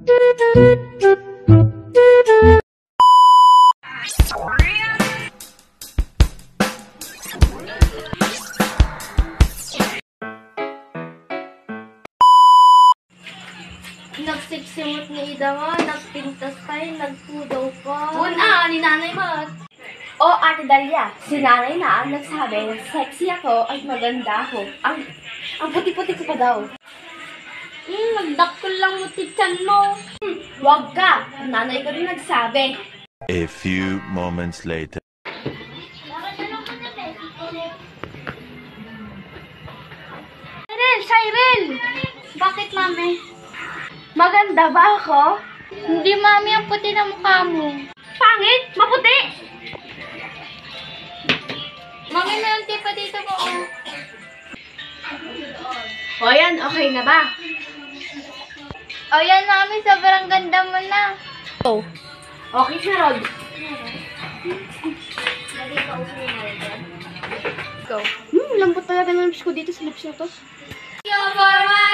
Nagsiksimot ni Ida nga, nagpintas kayo, nagpudaw pa. Ni nanay mo. O, Ate Dalia, si nanay na ang nagsabi na sexy ako at maganda ako. Ang puti-puti ko pa daw. Nagdakol lang mo tichan mo. Wag ka! Nanay ko rin nagsabi. A few moments later. Cyril! Bakit, mami? Maganda ba ako? Hindi, mami, ang puti na mukha mo. Pangit! Maputi! Mami, may unti pa dito po. O yan, okay na ba? O yan, mami, sobrang ganda mo na. Oh. Okay siya, Rod. Go. Lambot talaga ng lips ko dito sa lips na to. Yo, Forma!